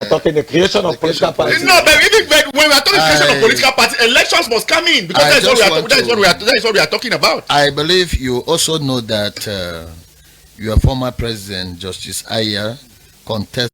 talking the creation of political parties. No, but even when we are talking creation of political parties, elections must come in because that is what we are talking about. I believe you also know that your former president, Justice Aya, contested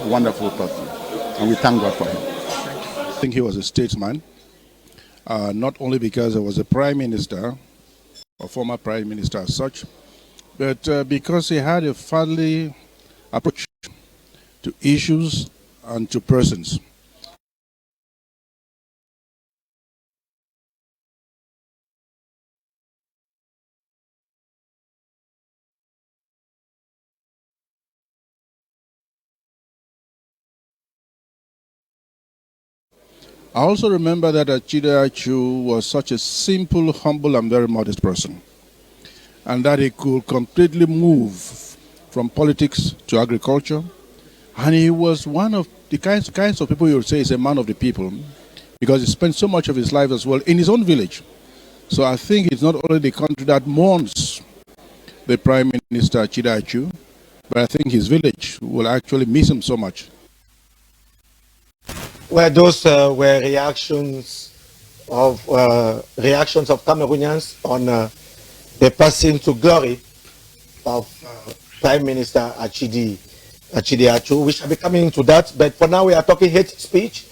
wonderful person, and we thank God for him. I think he was a statesman, not only because he was a prime minister, or former prime minister as such, but because he had a fatherly approach to issues and to persons. I also remember that Chidi Achu was such a simple, humble, and very modest person, and that he could completely move from politics to agriculture. And he was one of the kinds of people you would say is a man of the people, because he spent so much of his life as well in his own village. So I think it's not only the country that mourns the Prime Minister Chidi Achu, but I think his village will actually miss him so much. Well, those were reactions of Cameroonians on the passing to glory of Prime Minister Chidi Achu. We shall be coming to that, but for now we are talking hate speech.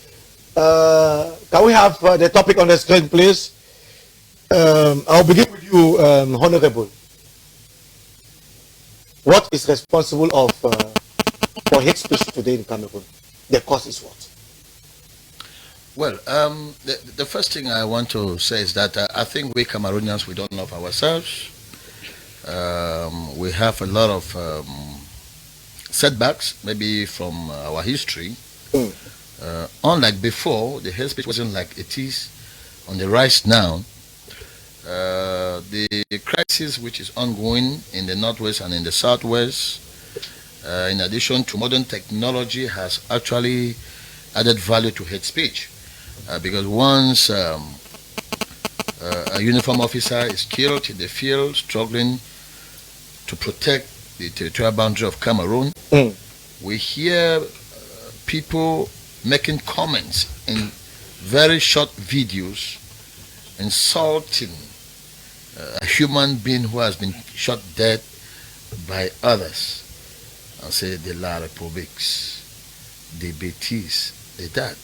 Can we have the topic on the screen, please? I'll begin with you, Honorable. What is responsible for hate speech today in Cameroon? The cause is what? Well, the first thing I want to say is that I think we Cameroonians, we don't love ourselves. We have a lot of setbacks, maybe from our history. Unlike before, the hate speech wasn't like it is on the rise now. The crisis which is ongoing in the northwest and in the southwest, in addition to modern technology, has actually added value to hate speech. Because once a uniform officer is killed in the field struggling to protect the territorial boundary of Cameroon, we hear people making comments in very short videos insulting a human being who has been shot dead by others, and say the La Republiques, the Betis, the that.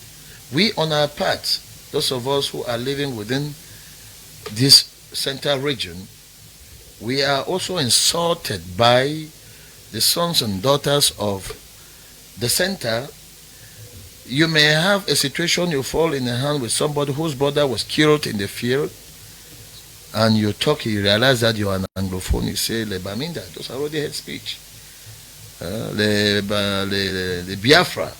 We on our part, those of us who are living within this central region, we are also insulted by the sons and daughters of the center. You may have a situation, you fall in the hand with somebody whose brother was killed in the field, and you talk, you realize that you are an Anglophone, you say, le Baminda, those are already hate speech. Le Biafra,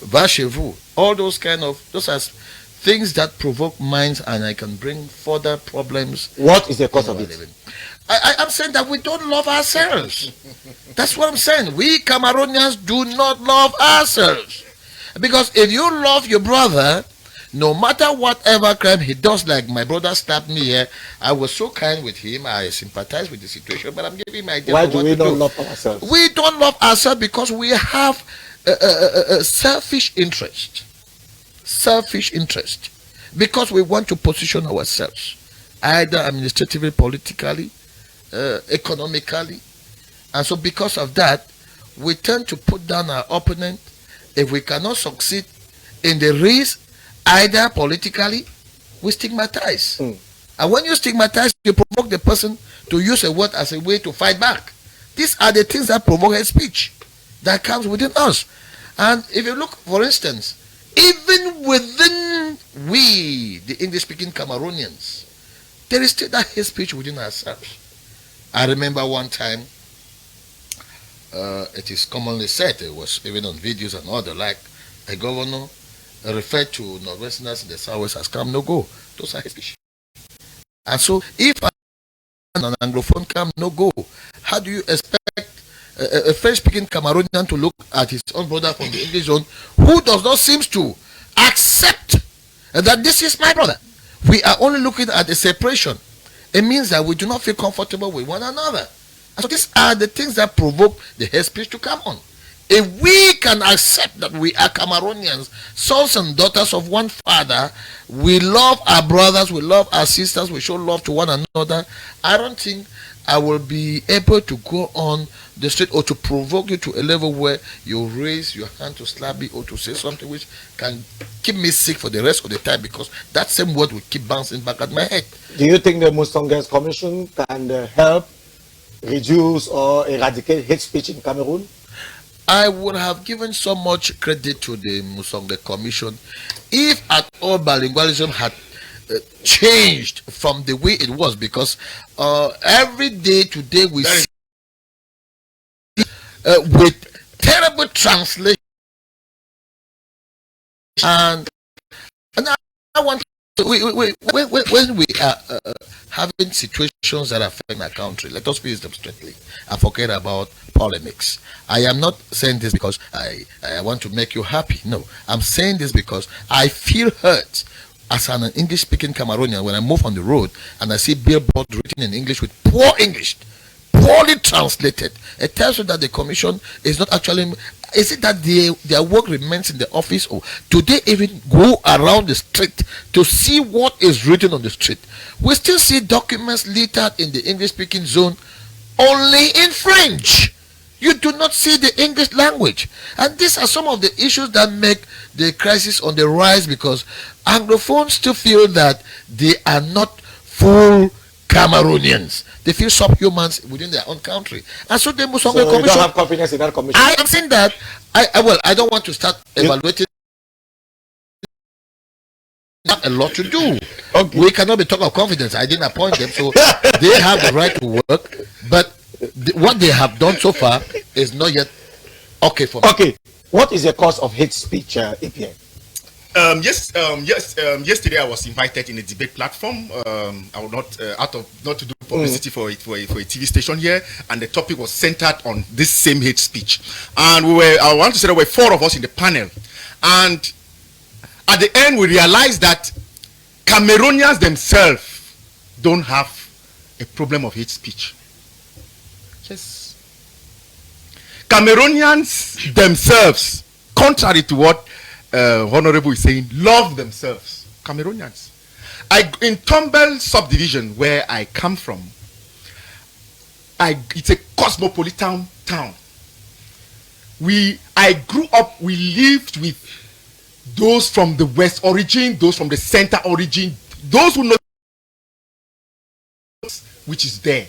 va chez vous, all those those are things that provoke minds, and I can bring further problems. What is the cause of it? I'm saying that we don't love ourselves. That's what I'm saying. We Cameroonians do not love ourselves. Because if you love your brother, no matter whatever crime he does, like my brother stabbed me here, I was so kind with him, I sympathize with the situation, but I'm giving my idea. Why do we not love ourselves? We don't love ourselves because we have a selfish interest. Selfish interest. Because we want to position ourselves, either administratively, politically, economically. And so because of that, we tend to put down our opponent if we cannot succeed in the race, either politically, we stigmatize. And when you stigmatize, you provoke the person to use a word as a way to fight back. These are the things that provoke hate speech that comes within us. And if you look, for instance, even within we, the English-speaking Cameroonians, there is still that hate speech within ourselves. I remember one time, it is commonly said, it was even on videos and all the like, a governor referred to Northwesterners in the Southwest as come no go. Those are hate speech. And so if an Anglophone come no go, how do you expect a French-speaking Cameroonian to look at his own brother from the English zone who does not seem to accept that this is my brother? We are only looking at the separation. It means that we do not feel comfortable with one another. And so these are the things that provoke the hate speech to come on. If we can accept that we are Cameroonians, sons and daughters of one father, we love our brothers, we love our sisters, we show love to one another, I don't think I will be able to go on the street or to provoke you to a level where you raise your hand to slap me or to say something which can keep me sick for the rest of the time, because that same word will keep bouncing back at my head. Do you think the Musongas Commission can help reduce or eradicate hate speech in Cameroon? I would have given so much credit to the Musonga Commission if at all bilingualism had changed from the way it was, because every day today we see with terrible translation, and I want when we are having situations that affect our country, let us face them straightly and forget about polemics. I am not saying this because I want to make you happy. No, I'm saying this because I feel hurt as an English-speaking Cameroonian when I move on the road and I see billboards written in English with poor English, poorly translated. It tells you that the commission is not actually. Is it that their work remains in the office, or do they even go around the street to see what is written on the street? We still see documents littered in the English-speaking zone only in French. You do not see the English language. And these are some of the issues that make the crisis on the rise, because Anglophones still feel that they are not full Cameroonians. They feel subhumans within their own country. And so they must So you don't have confidence in that commission? I am saying that I don't want to start evaluating. A lot to do. Okay. We cannot be talking of confidence. I didn't appoint them, so they have the right to work. But what they have done so far is not yet okay for me. Okay, what is the cause of hate speech, APN? Yesterday I was invited in a debate platform. I will not not to do publicity for a TV station here, and the topic was centered on this same hate speech. And I want to say there were 4 of us in the panel, and at the end we realized that Cameroonians themselves don't have a problem of hate speech. Yes, Cameroonians themselves, contrary to what Honorable is saying, love themselves. Cameroonians. In Tombel subdivision, where I come from, it's a cosmopolitan town. I grew up, we lived with those from the west origin, those from the center origin, those who know which is there.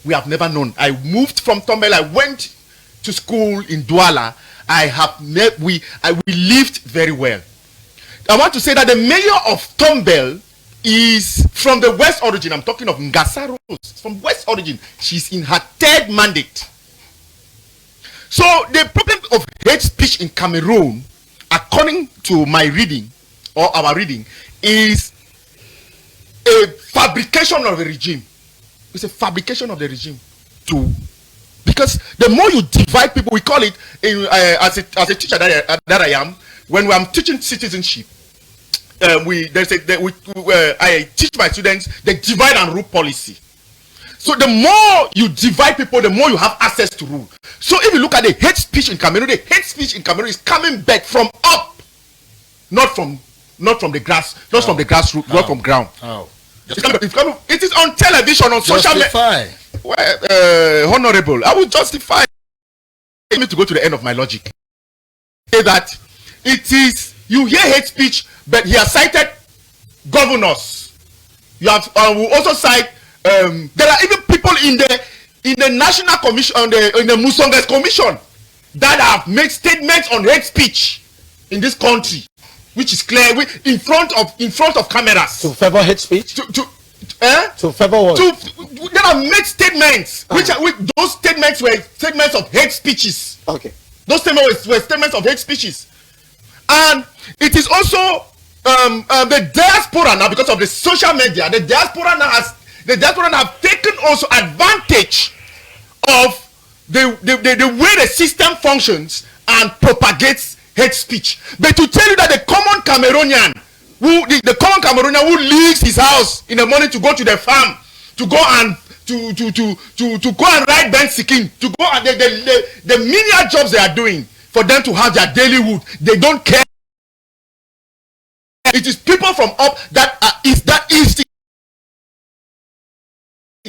We have never known. I moved from Tombel, I went to school in Douala. We lived very well. I want to say that the mayor of Tombel is from the west origin. I'm talking of Ngasa Rose, from west origin. She's in her 3rd mandate. So the problem of hate speech in Cameroon, according to my reading or our reading, is a fabrication of the regime. It's a fabrication of the regime because the more you divide people, we call it as a teacher that I am, when I'm teaching citizenship, I teach my students the divide and rule policy. So the more you divide people, the more you have access to rule. So if you look at the hate speech in Cameroon, the hate speech in Cameroon is coming back from up, not from the grass, not from the grassroots, not from ground. It is on television, on social media. Well, Honorable, I will justify me to go to the end of my logic. Say that it is, you hear hate speech, but he has cited governors. You have will also cite there are even people in the National Commission, in the Musongas Commission, that have made statements on hate speech in this country, which is clear in front of cameras. To favor hate speech? To favor what? They have made statements, those statements were statements of hate speeches. Okay. Those statements were statements of hate speeches. And it is also the diaspora now, because of the social media, the diaspora now have taken also advantage of the way the system functions and propagates hate speech. But to tell you that the common Cameroonian who leaves his house in the morning to go to the farm, to go and to go and ride bicycle, to go and the menial jobs they are doing, for them to have their daily wood. They don't care. It is people from up that is that easy.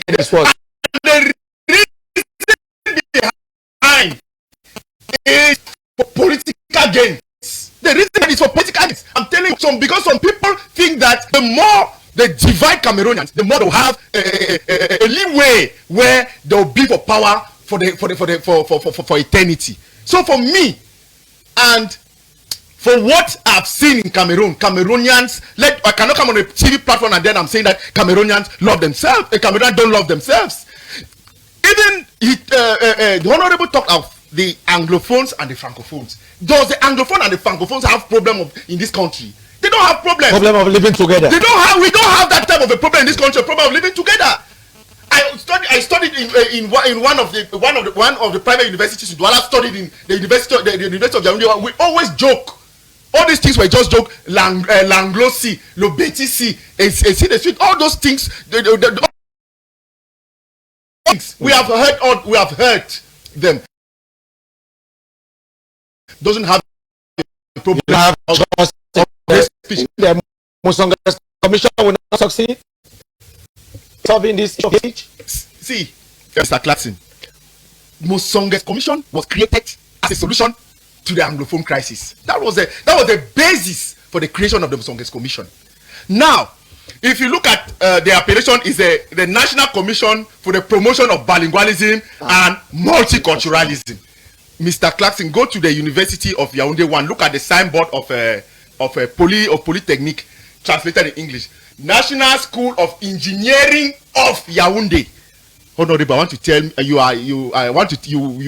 That's what. The reason behind is for political gains. The reason is for political gains. I'm telling you, because some people think that the more they divide Cameroonians, the more they'll have a leeway where they'll be for power for eternity. So for me, and for what I've seen in Cameroon, Cameroonians, I cannot come on a TV platform and then I'm saying that Cameroonians love themselves. The Cameroonians don't love themselves. Even the Honorable talked of the Anglophones and the Francophones. Does the Anglophone and the Francophones have problem in this country? They don't have problem. Problem of living together. We don't have that type of a problem in this country. A problem of living together. I studied in one of the private universities in Douala. Studied in the University of Yaoundé. We always joke. All these things were just joke. Langlosi, Lobetisi, see the street. All those things. We have heard them. Doesn't have a problem. The Musongas Commission will not succeed solving this issue. See, Mr. Clarkson, Musongas Commission was created as a solution to the Anglophone crisis. That was the basis for the creation of the Musongas Commission. Now, if you look at the appellation, is the National Commission for the Promotion of Bilingualism and Multiculturalism. Mr. Clarkson, go to the University of Yaoundé 1. Look at the signboard of Polytechnic, translated in English. National School of Engineering of Yaoundé. Honorable, I want to tell you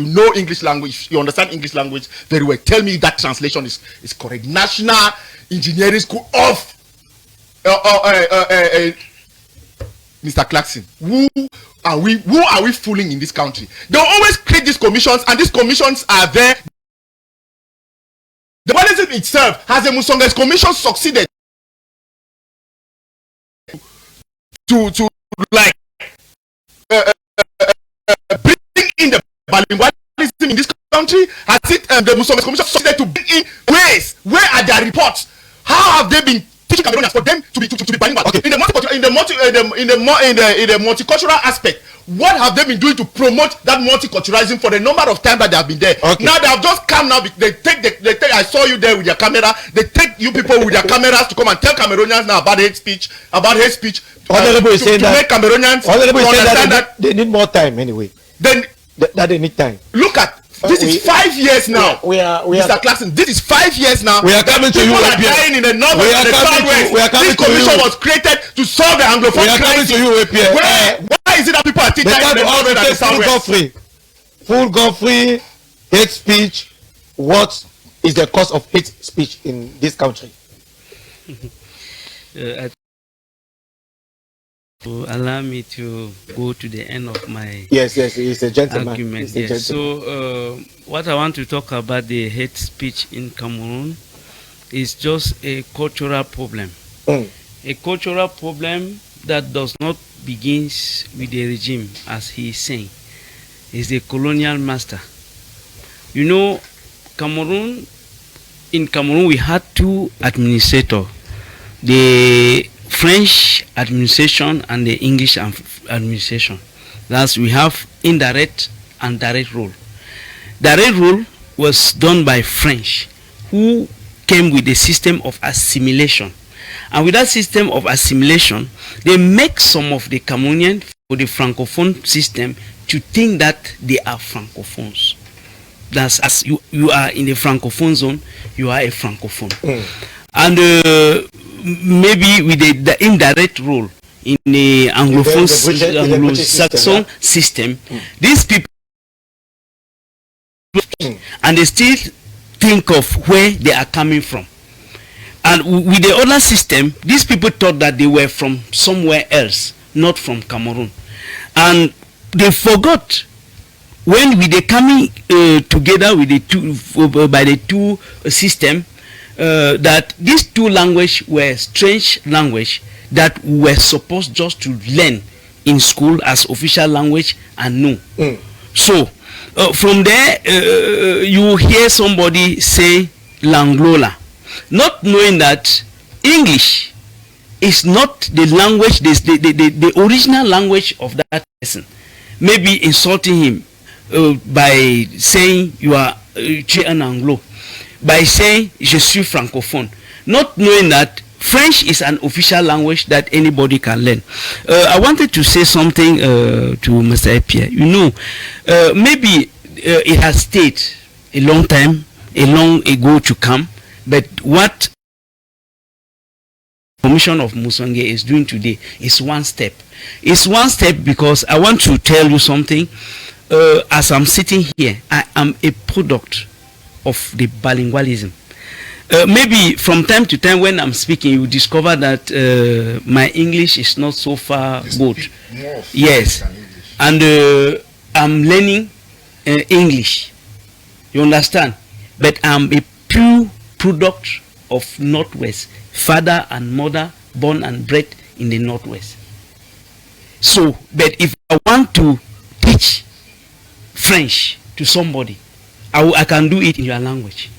know English language. You understand English language very well. Tell me that translation is correct. National Engineering School of Mr. Clarkson. Who are we fooling in this country? They always create these commissions, and these commissions are there. The Bilingualism itself, has the Musongas Commission succeeded to like bring in the bilingualism in this country? Has it the Musongas Commission succeeded to bring in ways? Where are their reports? How have they been teaching Cameroonians for them to be bilingual? Okay. In the multicultural aspect, what have they been doing to promote that multiculturalism for the number of times that they have been there? Okay. Now they have just come now. They take. I saw you there with your camera. They take you people with their cameras to come and tell Cameroonians now about hate speech. Honorable is saying that. Make Cameroonians Honorable is saying that they need more time anyway. Then that they need time. Look at. This is 5 years now. Mr. Clarkson, this is 5 years now. We are coming to you. People are dying in the north and the southwest. This commission was created to solve the Anglophone crisis. We are coming to you, why is it that people are dying in the north and the southwest? Full gun-free hate speech. What is the cause of hate speech in this country? Allow me to go to the end of my yes, he's a gentleman. Argument. Yes. So what I want to talk about the hate speech in Cameroon is just a cultural problem. A cultural problem that does not begins with the regime, as he is saying. Is the colonial master. You know, in Cameroon we had two administrators. The French administration and the English administration. Thus, we have indirect and direct rule. Direct rule was done by French, who came with a system of assimilation. And with that system of assimilation, they make some of the Cameroonians for the Francophone system to think that they are Francophones. That's as you are in the Francophone zone, you are a Francophone. And maybe with the indirect role in the Anglophone Anglo-Saxon system, these people and they still think of where they are coming from. And with the other system, these people thought that they were from somewhere else, not from Cameroon. And they forgot when we they coming together with the two by the two system. That these two languages were strange language that we were supposed just to learn in school as official language and know. So from there, you hear somebody say Langlola, not knowing that English is not the language, the original language of that person. Maybe insulting him by saying you are tu es un Anglo, by saying je suis francophone, not knowing that French is an official language that anybody can learn. I wanted to say something to Mr. Pierre. You know, maybe it has stayed a long ago to come, but what Commission of Musonge is doing today is one step. It's one step because I want to tell you something. As I'm sitting here, I am a product of the bilingualism. Maybe from time to time when I'm speaking, you discover that my English is not so far good. Yes, and I'm learning English. You understand? But I'm a pure product of Northwest. Father and mother born and bred in the Northwest. So, but if I want to teach French to somebody, I can do it in your language.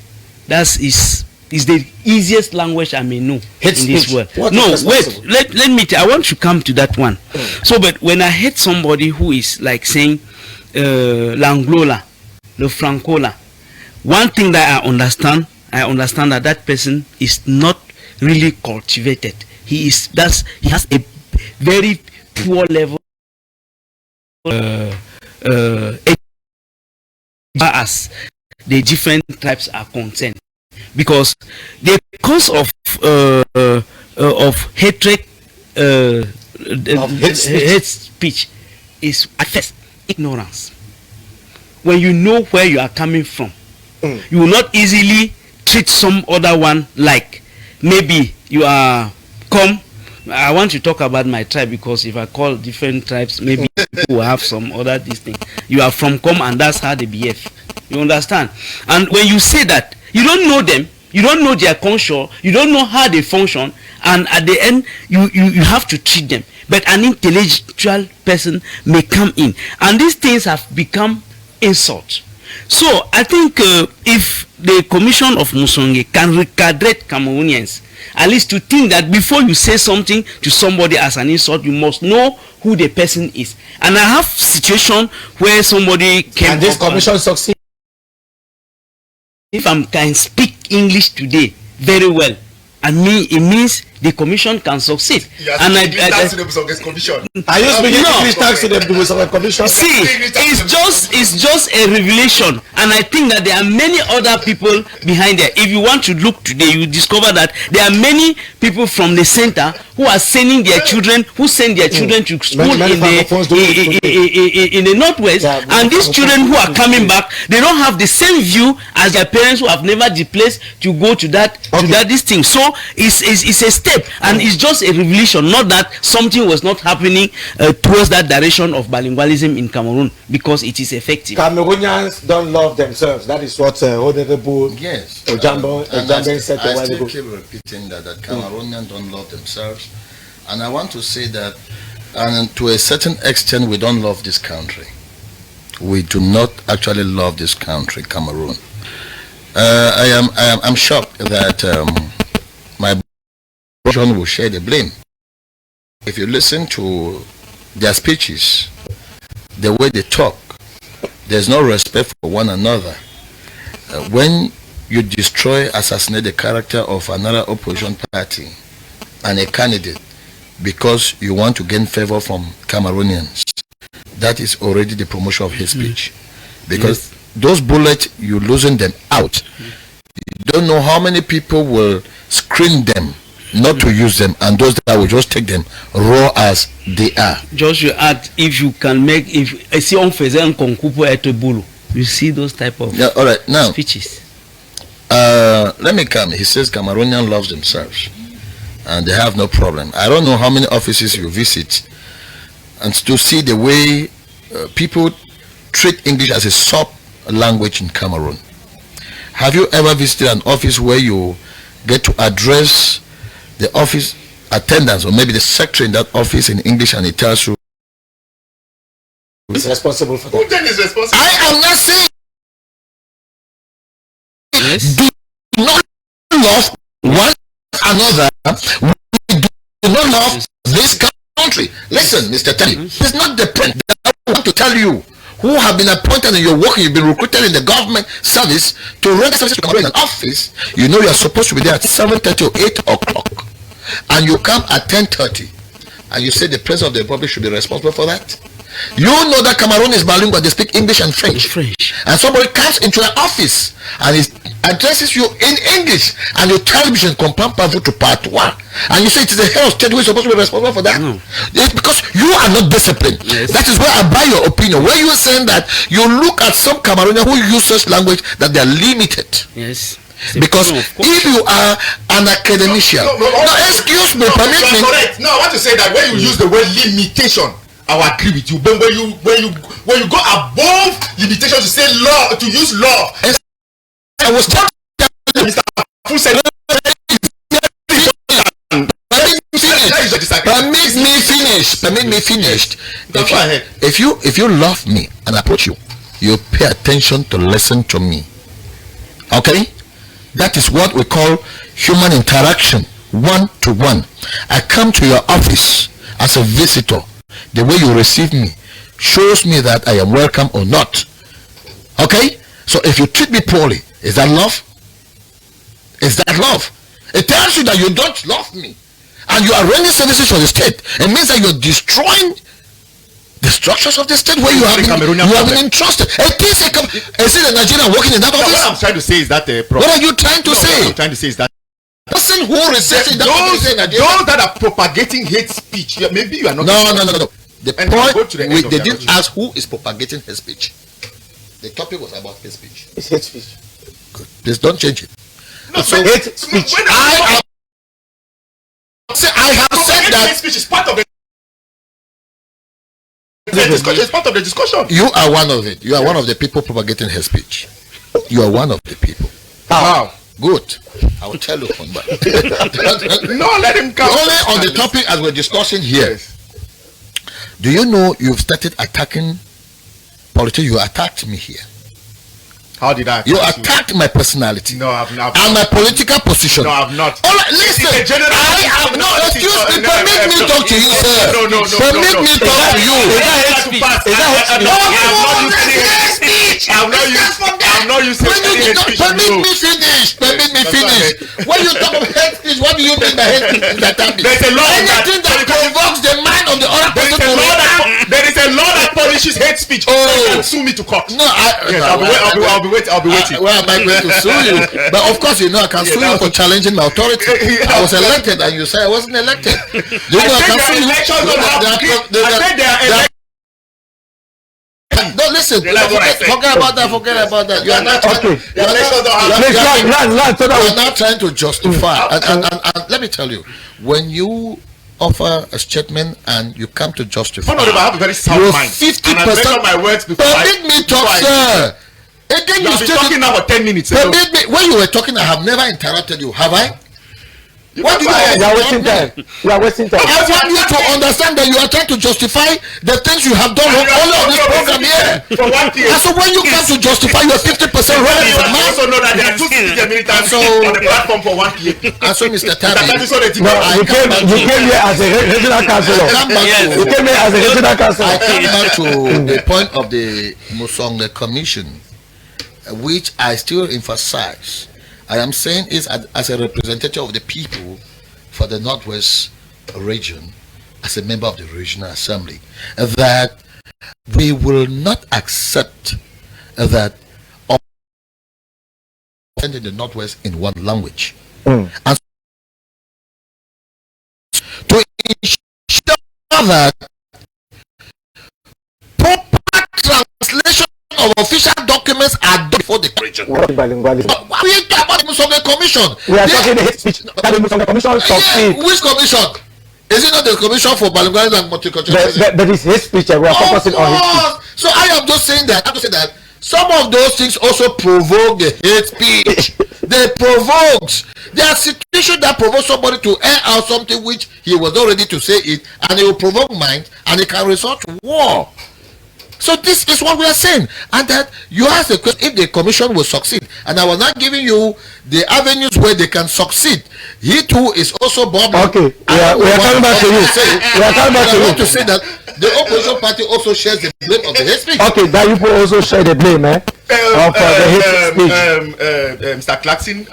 That is the easiest language I may know in this world. No, wait, let me I want to come to that one. So, but when I heard somebody who is like saying Langlola, the Francola, one thing that I understand that that person is not really cultivated. He has a very poor level as the different tribes are concerned, because the cause of hatred hate speech is at first ignorance. When you know where you are coming from, you will not easily treat some other one like maybe you are come. I want to talk about my tribe, because if I call different tribes, maybe people will have some other this thing. You are from come, and that's how they behave. You understand? And when you say that, you don't know them, you don't know their culture, you don't know how they function, and at the end, you have to treat them. But an intellectual person may come in, and these things have become insults. So I think if the Commission of Musonge can recadrate Cameroonians, at least to think that before you say something to somebody as an insult, you must know who the person is. And I have situation where somebody came. And this commission succeed. If I can speak English today very well, and it means the commission can succeed. And are you speaking English thanks to the commission? See, it's just a revelation, and I think that there are many other people behind there. If you want to look today, you discover that there are many people from the center who are sending their children, who send their children to school in the Northwest, and these children who are coming back, they don't have the same view as their parents who have never displaced to go to that this thing. So it's a step, and it's just a revelation, not that something was not happening towards that direction of bilingualism in Cameroon, because it is effective. Cameroonians don't love themselves. That is what Honorable Ojambo said a while ago. I still keep repeating that Cameroonians don't love themselves, and I want to say that, and to a certain extent, we don't love this country. We do not actually love this country, Cameroon. I'm shocked that my brother will share the blame. If you listen to their speeches, the way they talk, there's no respect for one another. When you destroy, assassinate the character of another opposition party and a candidate because you want to gain favor from Cameroonians, that is already the promotion of hate speech. Because those bullets, you're losing them out. You don't know how many people will screen them not to use them, and those that will just take them raw as they are. Just you add, if you can make, if I see on faisait un concours pour être boulot, you see those type of all right, now, speeches. Let me come. He says Cameroonians love themselves and they have no problem. I don't know how many offices you visit and to see the way people treat English as a sub language in Cameroon. Have you ever visited an office where you get to address the office attendants or maybe the secretary in that office in English, and it tells you is responsible for Who that? then is responsible? I am not saying Yes. do not love one another. We do not love this country. Listen, Mr. Teddy, it's not the point that I want to tell you who have been appointed and you're working, you've been recruited in the government service to render services to Cameroon in an office. You know you're supposed to be there at 7:30 or 8 o'clock, and you come at 10:30, and you say the president of the republic should be responsible for that. You know that Cameroon is bilingual, they speak English and French. And somebody comes into an office and he addresses you in English, and you tell him you should comprendre pas vous to patois, and you say it is the head of state who is supposed to be responsible for that. No. It's because you are not disciplined. Yes. That is where I buy your opinion. Where you are saying that you look at some Cameroonians who use such language that they are limited. Yes. Because if you are an academician, no, excuse me, permit you are me. correct. No, I want to say that when you use the word limitation, I will agree with you. But when you go above limitation to say law, to use law, I was talking. Mr. Fu said, Permit me finish. Go ahead. If you love me and approach you, you pay attention to listen to me. Okay? That is what we call human interaction, one to one. I come to your office as a visitor. The way you receive me shows me that I am welcome or not. Okay? So if you treat me poorly, is that love? Is that love? It tells you that you don't love me, and you are rendering services for the state. It means that you're destroying the structures of the state where you have been entrusted. Is it a Nigerian working in that office? What I'm trying to say is that what are you trying to say? What I'm trying to say is that person who receives those that are propagating hate speech, maybe you are not. No. The And point they didn't ask who is propagating hate speech. The topic was about hate speech. It's hate speech. Good. Please don't change it. No, So hate speech. I have said hate that speech is part of the discussion. It's part of the discussion. you are one of it. You are one of the people propagating hate speech. You are one of the people. How? Good. I will tell you. No, let him come. Only on the topic as we're discussing here. Yes. Do you know you've started attacking politics? You attacked me here. How did I? You attacked my personality. No, I've not. And my political position. No, I've not. All right, listen. It's a general- I have no. Excuse me. Permit me talk to you, sir. No. Permit me talk to you. Is that hate speech? Is that hate speech? I'm not using hate speech. Permit me finish. When you talk of hate speech, what do you mean by hate speech? There's a law Anything that provokes the mind of the other person to react. There is a law that punishes hate speech. Oh. You can sue me to court. No, I'll be waiting. Where am I going to sue you? But of course, you know I can sue you for challenging my authority. I was elected, and you say I wasn't elected. Do you know I can sue you? No, listen. Forget about that. You are not trying. You are not trying to justify. And let me tell you, when you offer a statement and you come to justify, I have a very sound mind. 50%. My words before. Permit me talk, sir. Again, You have been talking now for 10 minutes. Permit me. When you were talking, I have never interrupted you, have I? What do you You are wasting time. You are wasting time. I want you to understand that you are trying to justify the things you have done wrong only on this program here. For 1 year. And so when you come to justify your 50% wrong You from also know that there are 2 militants on the platform for 1 year. and so Mr. That Tabi, is what they No, I you come back came here as a regional councillor. I come back You to came here as a regional councillor. I come back to the point of the Musonga Commission, which I still emphasize. I am saying is as a representative of the people for the Northwest region, as a member of the Regional Assembly, that we will not accept that in the Northwest in one language. And to ensure that proper translation of official documents are done before the region. Bilingualism. We ain't talking about the Musonga Commission. We are talking hate speech. That the Musonga Commission succeed. Which commission? Is it not the Commission for Bilingualism and Multiculturalism? But it's hate speech. We are focusing on hate speech. So I am just saying that. I have to say that some of those things also provoke the hate speech. They provokes. There are situations that provoke somebody to air out something which he was not ready to say it, and it will provoke mind, and it can resort to war. So this is what we are saying. And that you ask the question, if the commission will succeed, and I was not giving you the avenues where they can succeed. He too is also bubbling. Okay, we are coming back to you. We are coming back to you. I want to say that the opposition party also shares the blame of the hate speech. Okay, that you also share the blame, of the hate speech. Mr. Clarkson,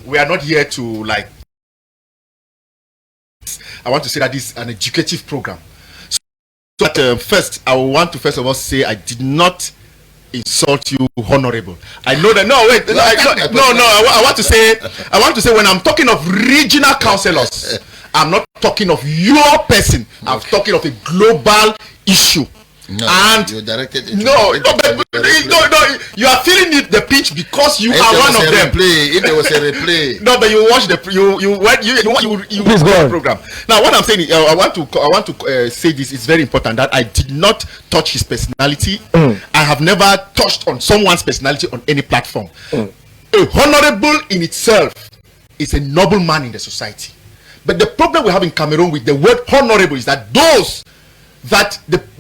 we are not here to like. I want to say that this is an educative program. So that, first, I want to first of all say I did not insult you, honorable. I know that. No, wait. I want to say when I'm talking of regional councillors, I'm not talking of your person. I'm talking of a global issue. No, and you directed it. No, you are feeling the pinch because you are one of them. If there was a replay. No, but you watch the you Please go on. program. Now, what I'm saying is, I want to say this is very important, that I did not touch his personality. I have never touched on someone's personality on any platform. A honorable in itself is a noble man in the society. But the problem we have in Cameroon with the word honorable is that those that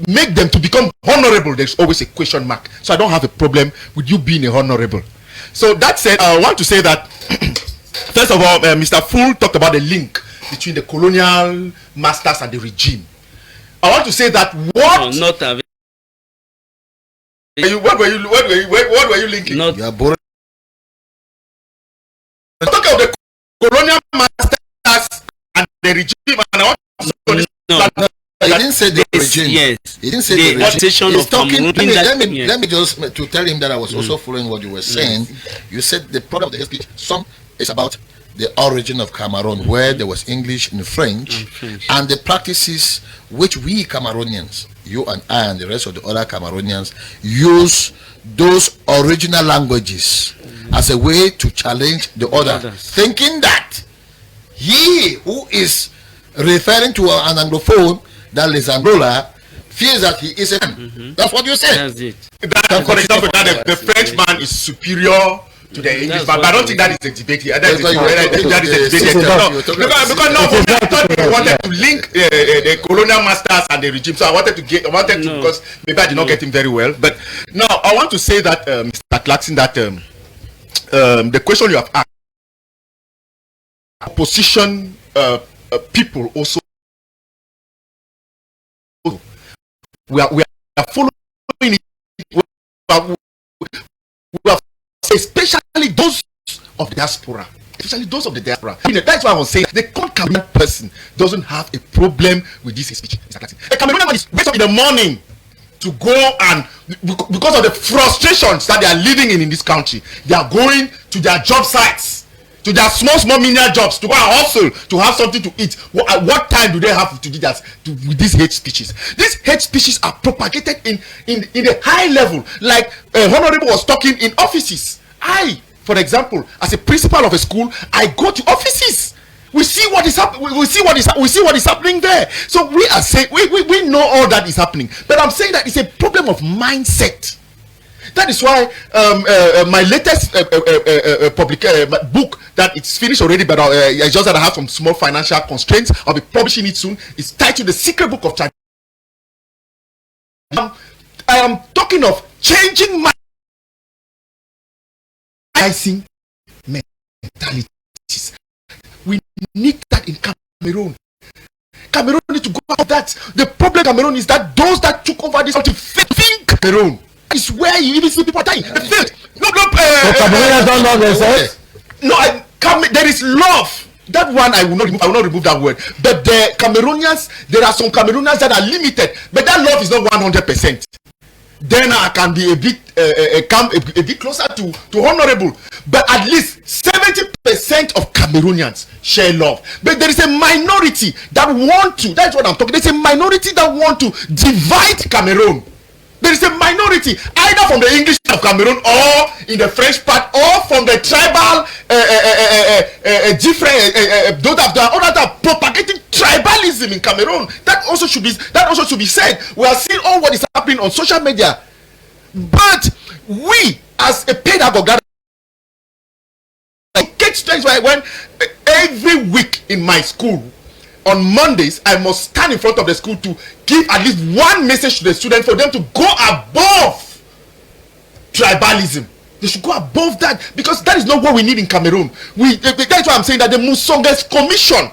make them to become honorable, there's always a question mark. So I don't have a problem with you being a honorable. So that said, I want to say that first of all, Mr. Fool talked about the link between the colonial masters and the regime. I want to say that what were you linking? You are boring. Talk of the colonial masters and the regime, and I want to He didn't say the regime. Yes. He didn't say the regime. He's talking. Let me just to tell him that I was also following what you were saying. You said the problem of the hate speech. Some is about the origin of Cameroon, where there was English and French, and the practices which we Cameroonians, you and I and the rest of the other Cameroonians, use those original languages as a way to challenge the others, thinking that he who is referring to an Anglophone, that Lisandrola, feels that he is a That's what you said. That's it. For example, that the French man is superior to the English man, but I don't think that is the debate here. That is the debate. Because I thought you wanted to link the colonial masters and the regime. So I wanted to because maybe I did not get him very well. But now I want to say that, Mr. Clarkson, that the question you have asked, opposition people also, we are following it. We are especially those of the diaspora. Especially those of the diaspora. That's why I was saying the Cameroon person doesn't have a problem with this speech. A Cameroonian man is wakes up in the morning to go and, because of the frustrations that they are living in this country, they are going to their job sites, to their small menial jobs, to go and hustle, to have something to eat. At what time do they have to do that with these hate speeches? These hate speeches are propagated in a high level, like Honorable was talking in offices. For example, as a principal of a school, I go to offices. We see what is happening. We see what is happening there. So we are saying we know all that is happening, but I'm saying that it's a problem of mindset. That is why my latest book, that it's finished already, but I just that I have some small financial constraints. I'll be publishing it soon. It's titled The Secret Book of China. I am talking of changing my mentalities. We need that in Cameroon. Cameroon need to go out of that. The problem in Cameroon is that those that took over this country think Cameroon. Is where you even see people dying. Cameroonians don't love themselves. No, there is love. That one I will not remove that word. But the Cameroonians, there are some Cameroonians that are limited, but that love is not 100%. Then I can be a bit closer to honorable. But at least 70% of Cameroonians share love. But there is a minority that want to. That's what I'm talking. There's a minority that want to divide Cameroon. There is a minority, either from the English of Cameroon or in the French part, or from the tribal those that are propagating tribalism in Cameroon. That also should be said. We are seeing all what is happening on social media. But we, as a pedagogue, I get stressed when every week in my school, on Mondays, I must stand in front of the school to give at least one message to the students for them to go above tribalism. They should go above that, because that is not what we need in Cameroon. That's why I'm saying that the Musonges Commission,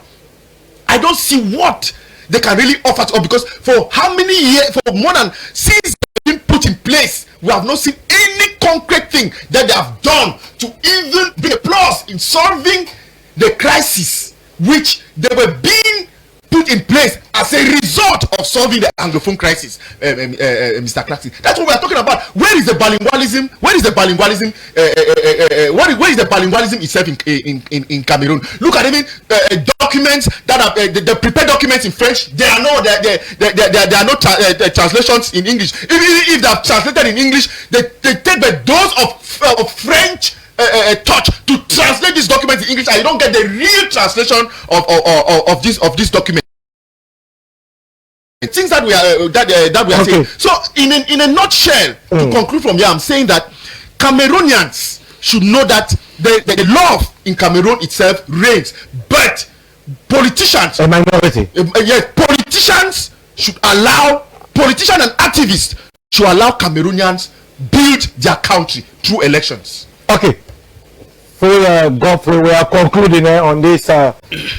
I don't see what they can really offer to us, because for how many years, for more than since they've been put in place, we have not seen any concrete thing that they have done to even bring a plus in solving the crisis which they were being put in place as a result of solving the Anglophone crisis, Mr. Clarkson. That's what we are talking about. Where is the bilingualism? Where is the bilingualism? Where is the bilingualism itself in Cameroon? Look at even documents that are the prepared documents in French. There are no translations in English. Even if they are translated in English, they take the dose of French touch to translate these documents in English, and you don't get the real translation of this document. Things that we are saying. So in a nutshell, to conclude from here, I'm saying that Cameroonians should know that the law in Cameroon itself reigns, but politicians, a minority, yes, politicians and activists should allow Cameroonians build their country through elections. Okay. Godfrey, we are concluding on this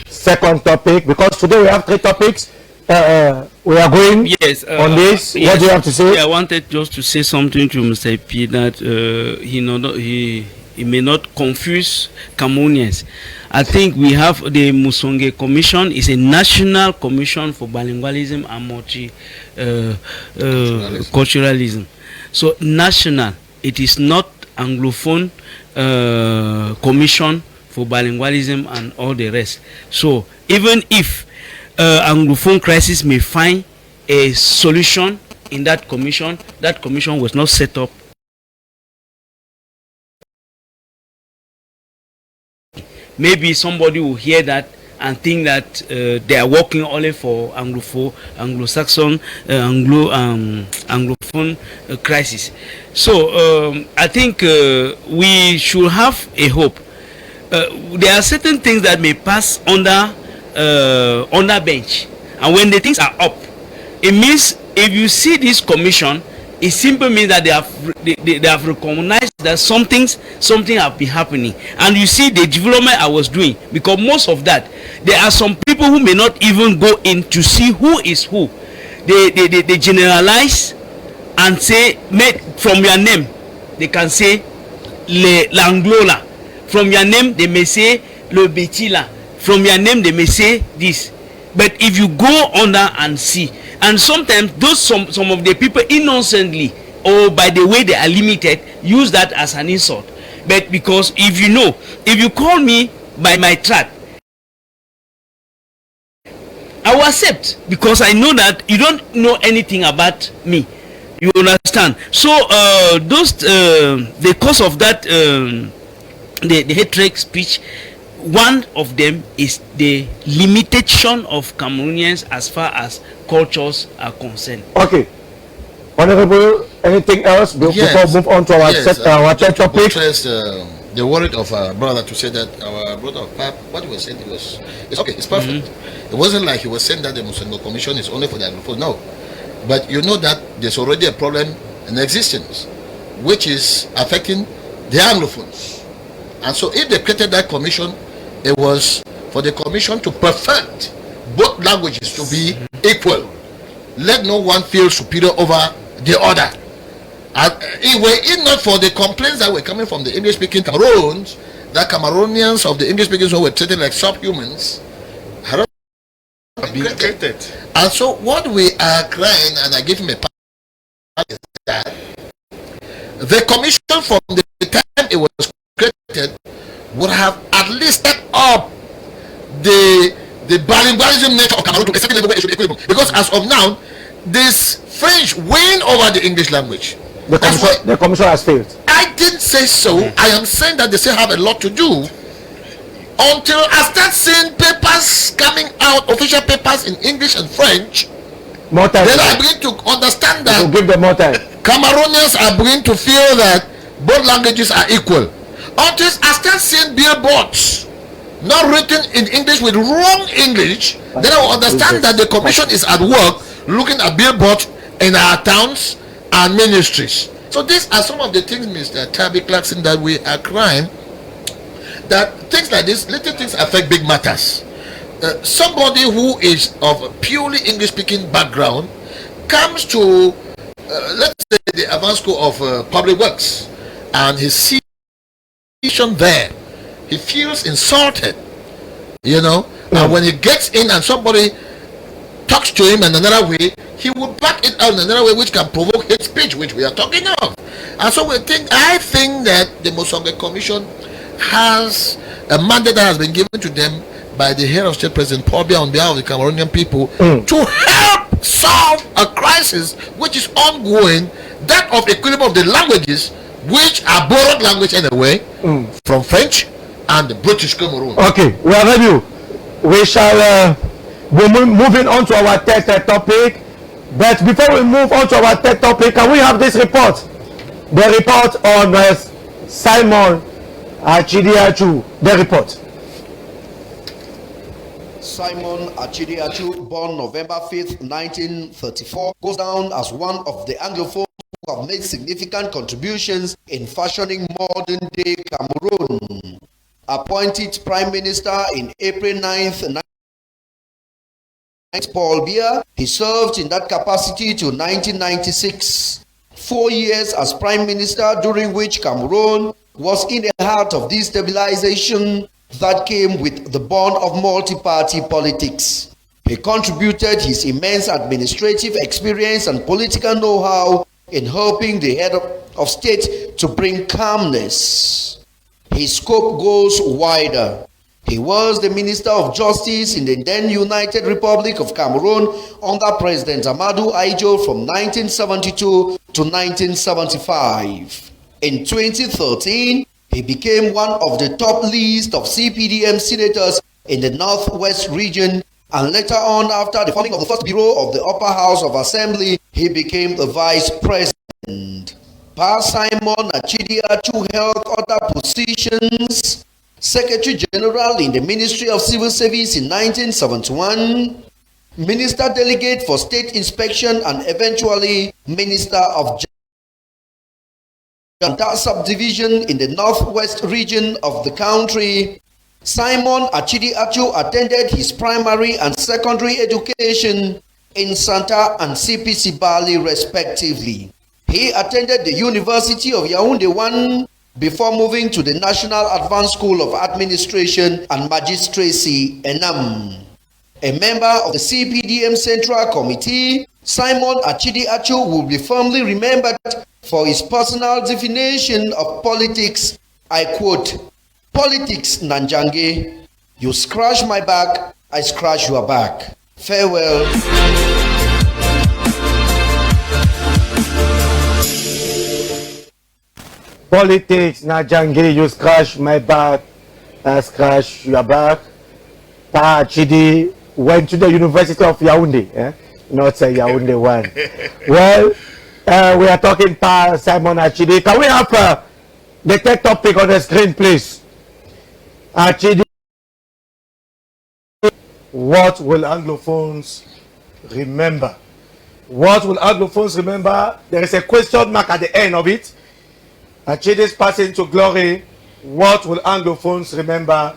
second topic, because today we have 3 topics. We are going on this. Yes, what do you have to say? I wanted just to say something to Mr. P, that he may not confuse Cameroonians. I think we have the Musonge Commission. Is a national commission for bilingualism and multiculturalism. So national. It is not Anglophone commission for bilingualism and all the rest. So even if Anglophone crisis may find a solution in that commission was not set up. Maybe somebody will hear that and think that they are working only for Anglo-Saxon, Anglophone crisis. So I think we should have a hope. There are certain things that may pass under bench, and when the things are up, it means if you see this commission, it simply means that they have recognized that something have been happening. And you see the development I was doing, because most of that, there are some people who may not even go in to see who is who. They generalize and say, from your name they can say l'anglola, from your name they may say le betila, from your name they may say this. But if you go under and see, and sometimes some of the people innocently, or by the way they are limited, use that as an insult. But because if you call me by my tribe, I will accept, because I know that you don't know anything about me. You understand? So the cause of that, the hatred speech, one of them is the limitation of Cameroonians as far as cultures are concerned. Okay. Honorable, anything else before we move on to our third topic? The word of our brother to say that our brother of Pap, what he was saying, it's okay, it's perfect. It wasn't like he was saying that the Musonge Commission is only for the Anglophone. No. But you know that there's already a problem in existence, which is affecting the Anglophones. And so if they created that commission, it was for the commission to perfect both languages to be equal. Let no one feel superior over the other. And were it not for the complaints that were coming from the English-speaking Cameroons, that Cameroonians of the English-speaking zone were treated like subhumans, and so what we are crying, and I give him a pass, is that the commission from the time it was created would have at least set up the bilingualism nature of Cameroon to a certain level where it should be equitable. Because as of now, this French win over the English language. The commission has failed. I didn't say so. I am saying that they still have a lot to do. Until I start seeing papers coming out, official papers in English and French, more time. Then I begin to understand that we'll give them more time. Cameroonians are beginning to feel that both languages are equal. Until I start seeing billboards not written in English with wrong English, then I will understand that the commission is at work looking at billboards in our towns and ministries. So these are some of the things, Mr. Tabby Clarkson, that we are crying, that things like this, little things affect big matters. Somebody who is of a purely English-speaking background comes to, let's say, the advanced school of public works, and he sees there, he feels insulted, and when he gets in and somebody talks to him in another way, he will back it out in another way, which can provoke hate speech, which we are talking of. And so I think that the Mosonge Commission has a mandate that has been given to them by the head of state, President Paul Biya, on behalf of the Cameroonian people, to help solve a crisis which is ongoing, that of equilibrium of the languages, which are borrowed language anyway, from French and the British Cameroon. Okay, we are ready. We shall be moving on to our third topic. But before we move on to our third topic, can we have this report? The report on Simon Achidiachu. The report. Simon Achidiachu, born November 5th, 1934, goes down as one of the Anglophones who have made significant contributions in fashioning modern-day Cameroon. Appointed Prime Minister in April 9th, Paul Biya, he served in that capacity till 1996. 4 years as Prime Minister, during which Cameroon was in the heart of destabilization that came with the bond of multi-party politics. He contributed his immense administrative experience and political know-how in helping the head of state to bring calmness. His scope goes wider. He was the Minister of Justice in the then United Republic of Cameroon under President Amadou Ahidjo from 1972 to 1975. In 2013, he became one of the top list of CPDM senators in the Northwest region, and later on, after the forming of the first bureau of the Upper House of Assembly, he became the Vice President. Pa Simon Achidiachu held other positions: Secretary General in the Ministry of Civil Service in 1971, Minister Delegate for State Inspection, and eventually Minister of Janta Subdivision in the Northwest region of the country. Simon Achidiachu attended his primary and secondary education in Santa and CPC Bali respectively. He attended the University of Yaoundé 1 before moving to the National Advanced School of Administration and Magistracy, ENAM. A member of the CPDM Central Committee, Simon Achidiachu will be firmly remembered for his personal definition of politics. I quote, "Politics, Nanjange, you scratch my back, I scratch your back. Farewell." Politics, Nanjange, you scratch my back, I scratch your back. Pa Achidi went to the University of Yaoundé, not Yaoundé 1. Well, we are talking Pa Simon Achidi. Can we have the third topic on the screen, please? Achidi, what will Anglophones remember? What will Anglophones remember? There is a question mark at the end of it. Achidi's passing to glory. What will Anglophones remember?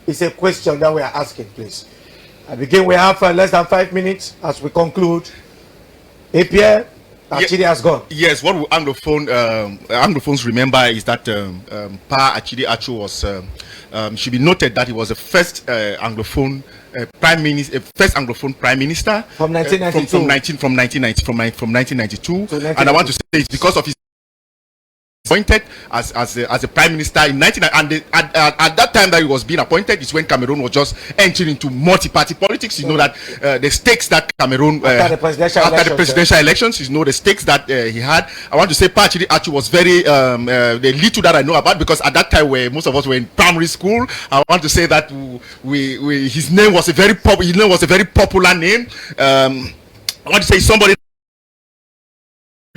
It's a question that we are asking, please. Again, we have less than 5 minutes as we conclude. Pierre, Achidi has gone. Yes, what will Anglophones remember is that Pa Achidiachu was, should be noted that he was the first Anglophone prime minister, first Anglophone prime minister from 1992. From 1992. And I want to say it's because of his appointed as a prime minister in 1990, and at that time that he was being appointed is when Cameroon was just entering into multi-party politics. You know that the stakes that Cameroon after the presidential elections, you know the stakes that he had. I want to say Pa Achidiachu was very the little that I know about, because at that time where most of us were in primary school, I want to say that his name was a very popular name. I want to say somebody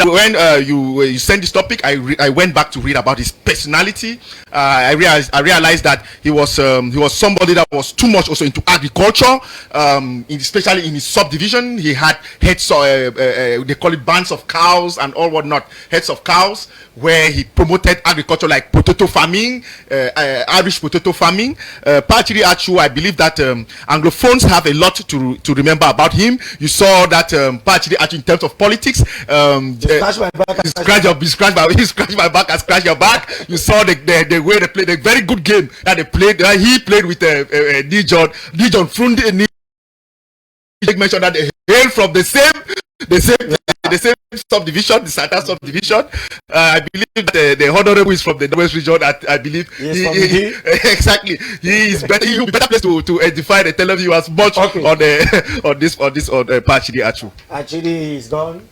when you sent this topic, I went back to read about his personality. I realized that he was somebody that was too much also into agriculture, especially in his subdivision. He had heads of, they call it bands of cows and all whatnot, heads of cows, where he promoted agriculture like potato farming, Irish potato farming. Pachiri Achu, I believe that Anglophones have a lot to remember about him. You saw that Pachiri Achu in terms of politics. Scratch my back. Scratch my back and scratch your back. You saw the way they played, a very good game that they played. He played with Dijon Frundi. He mentioned that they hail from the same subdivision, the Santa subdivision. I believe that the honorable is from the West region. I believe exactly. He is better. He better place to edify the television as much on this Pachidi Achu. Achidi is gone.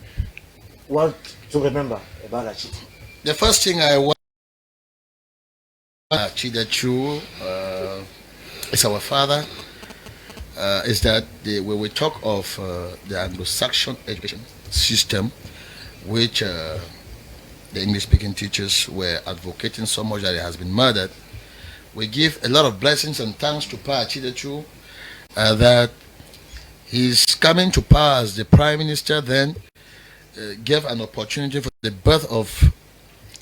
What to remember about Achidi? The first thing I want Achidi Achu is our father. Is that when we talk of the Anglo-Saxon education system, which the English-speaking teachers were advocating so much that it has been murdered, we give a lot of blessings and thanks to Pa Chidechu that he's coming to power as the Prime Minister then gave an opportunity for the birth of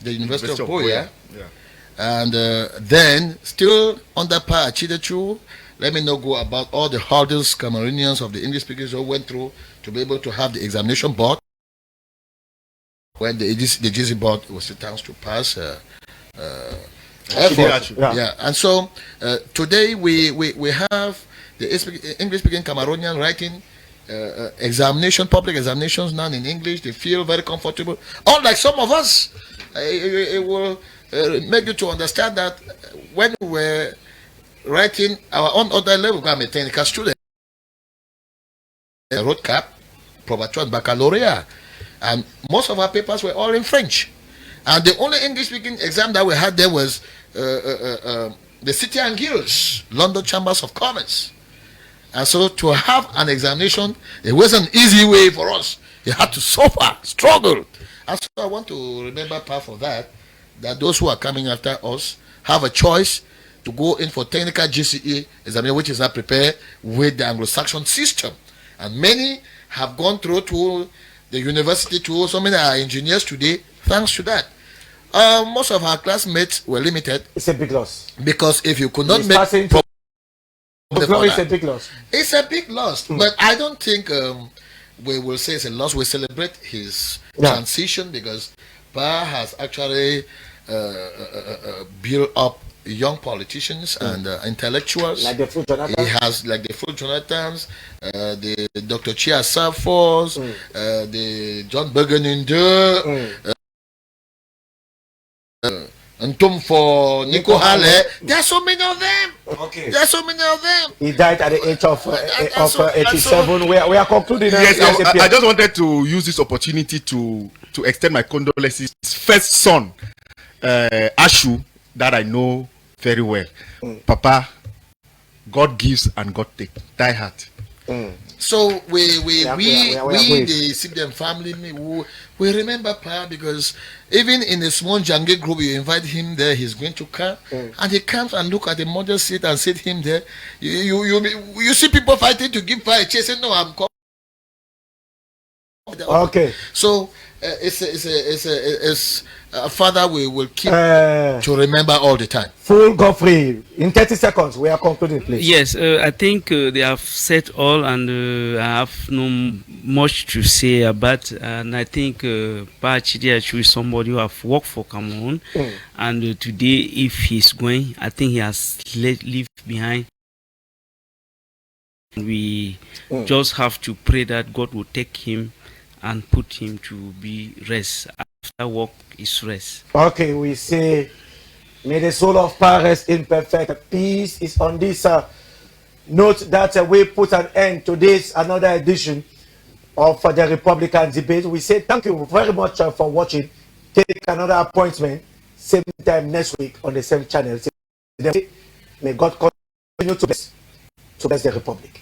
the University of Buea. Yeah. And then, still under Pa Chidechu, let me not go about all the hurdles Cameroonians of the English speakers went through to be able to have the examination board. When the GC board was the chance to pass effort. Yeah. And so today we have the English-speaking Cameroonian writing public examinations now in English. They feel very comfortable. Unlike some of us, it will make you to understand that when we were writing our own other level, I'm a technical student, road cap, probatoire, baccalaureate, and most of our papers were all in French. And the only English-speaking exam that we had there was the City and Guilds, London Chambers of Commerce. And so to have an examination, it wasn't an easy way for us. You had to suffer, struggle. And so I want to remember part of that those who are coming after us have a choice to go in for technical GCE examination, which is not prepared with the Anglo-Saxon system. And many have gone through to the university too. So many are engineers today, thanks to that. Most of our classmates were limited. It's a big loss. Because if you could not make... it's a big loss. It's a big loss. But I don't think we will say it's a loss. We celebrate his transition because Pa has actually built up young politicians and intellectuals. Like the Full Jonathan. He has like the Full Jonathans, the Dr. Chia Safos, the John Bergeninde, and Tom for Nico Halle. There are so many of them. Okay. There are so many of them. He died at the age of 87. We are concluding. Yes, I just wanted to use this opportunity to extend my condolences. His first son, Ashu, that I know very well. Papa, God gives and God takes. Die hard. So we the Sibden family, we remember Pa because even in a small jungle group, you invite him there, he's going to come, and he comes and look at the model seat and sit him there. You see people fighting to give Pa a chase. No, I'm coming. Okay. So it's a father we will keep to remember all the time. Full Godfrey, in 30 seconds, we are concluding, please. Yes, I think they have said all, and I have no much to say about. And I think Pa Chidiachu is somebody who have worked for Cameroon, and today, if he's going, I think he has left behind. We just have to pray that God will take him and put him to be rest. After work is rest. Okay, we say, may the soul of Pa rest in perfect peace. Is on this note that we put an end to this another edition of the Republican debate. We say thank you very much for watching. Take another appointment same time next week on the same channel. May God continue to bless the Republic.